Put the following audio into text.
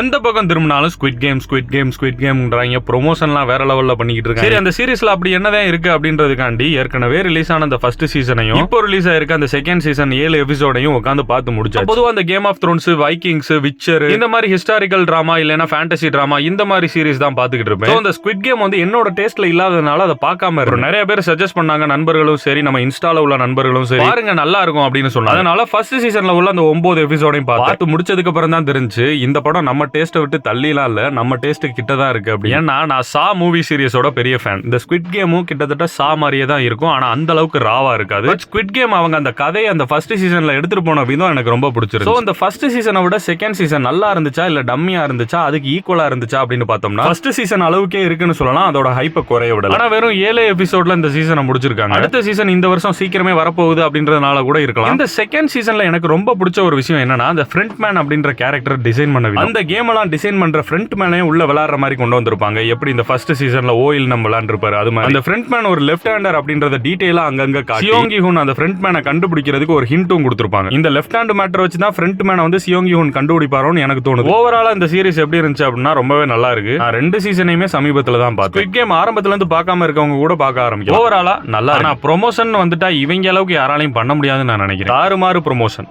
எந்த பக்கம் திரும்பினாலும் ஸ்குவிட் கேம்ன்றாங்க. ப்ரொமோஷன்லாம் வேற லெவல்ல பண்ணிக்கிட்டு இருக்காங்க. சரி, அந்த சீரிஸ்ல அப்படி என்னதான் இருக்கு அப்படின்றதுக்காண்டி ஏற்கனவே ரிலீஸ் ஆன அந்த ஃபர்ஸ்ட் சீசனையும் இப்போ ரிலீஸ் ஆயிருக்க அந்த செகண்ட் சீசன் 7 எபிசோடையும் உட்காந்து பார்த்து முடிச்சாச்சு. பொதுவா அந்த Game of Thrones, Vikings, Witcher இந்த மாதிரி ஹிஸ்டாரிக்கல் டிராமா இல்லனா ஃபேண்டசி டிராமா இந்த மாதிரி சீரிஸ் தான் பாத்துக்கிட்டு இருப்பேன். அந்த ஸ்குவிட் கேம் வந்து என்னோட டேஸ்ட்ல இல்லாதனால அதை பார்க்காம இருக்கேன். நிறைய பேர் சஜஸ்ட் பண்ணாங்க, நண்பர்களும் சரி, நம்ம இன்ஸ்டால உள்ள நண்பர்களும் சரி, பாருங்க நல்லா இருக்கும் அப்படின்னு சொன்னாங்க. அதனால ஃபர்ஸ்ட் சீசன்ல உள்ள அந்த 9 எபிசோடையும் பார்த்து முடிச்சதுக்கு அப்புறம் தான் தெரிஞ்சு இந்த படம் நம்ம டேஸ்ட்டை விட்டு தள்ளிலாம் இல்ல, நம்ம டேஸ்ட் கிட்ட தான் இருக்கு அப்படி. ஏன்னா நான் சா மூவி சீரிஸோட பெரிய ஃபேன். இந்த ஸ்குவிட் கேமும் கிட்டத்தட்ட சா மாதிரியே தான் இருக்கும், ஆனா அந்த அளவுக்கு ராவா இருக்காது. ஸ்குவிட் கேம் அவங்க அந்த கதையை அந்த ஃபர்ஸ்ட் சீசன்ல எடுத்துட்டு போன விதம் எனக்கு ரொம்ப பிடிச்சிருக்கு. இந்த ஃபர்ஸ்ட் சீசனை விட செகண்ட் சீசன் நல்லா இருந்துச்சா இல்ல டம்மியா இருந்துச்சா, அதுக்கு ஈக்குவலா இருந்துச்சா அப்படின்னு பார்த்தோம்னா ஃபர்ஸ்ட் சீசன் அளவுக்கே இருக்குன்னு சொல்லலாம். அதோட ஹைப்பை குறைய விடல. ஆனா வெறும் 7 எபிசோட்ல இந்த சீசனை முடிச்சிருக்காங்க. அடுத்த சீசன் இந்த வருஷம் சீக்கிரமே வரப்போகுது அப்படின்றதுனால கூட இருக்கலாம். இந்த செகண்ட் சீசன்ல எனக்கு ரொம்ப பிடிச்ச ஒரு விஷயம் என்னன்னா, அந்த ஃப்ரண்ட் மேன் அப்படின்ற கேரக்டர் டிசைன் பண்ண விதம். அந்த கேம் எல்லாம் டிசைன் பண்ற ஃப்ரண்ட் மேனே உள்ள விளையாடுற மாதிரி கொண்டு வந்திருப்பாங்க. எப்படி இந்த ஃபர்ஸ்ட் சீசன்ல ஓயில் நம்ம விளையாண்டுருப்பாரு அது மாதிரி. அந்த ஃப்ரண்ட் மேன் ஒரு லெஃப்ட் ஹேண்டர் அப்படின்றத டீடைலா அங்கங்க காட்டி சியோங்கி ஹூன் அந்த ஃப்ரண்ட் மேனை கண்டுபிடிக்கிறதுக்கு ஒரு ஹிண்ட்டும் கொடுத்திருப்பாங்க. இந்த லெஃப்ட் ஹேண்ட் மேட்டர் வச்சு தான் ஃப்ரண்ட் மேனை வந்து சியோங்கி ஹூன் கண்டுபிடிப்பாரோன்னு எனக்கு தோணுது. ஓவராலா இந்த சீரிஸ் எப்படி இருந்துச்சு அப்படின்னா ரொம்பவே நல்லா இருக்கு. நான் 2 சீசனையுமே சமீபத்துல தான் பார்த்தேன். ஸ்குவிட் கேம் ஆரம்பத்துல இருந்து பார்க்காம இருக்கவங்க கூட பார்க்க ஆரம்பிக்கும். ஓவராலா நல்லா. ஆனா ப்ரொமோஷன் வந்துட்டா இவங்க அளவுக்கு யாராலையும் பண்ண முடியாதுன்னு நான் நினைக்கிறேன். தாறுமாறு ப்ரொமோஷன்.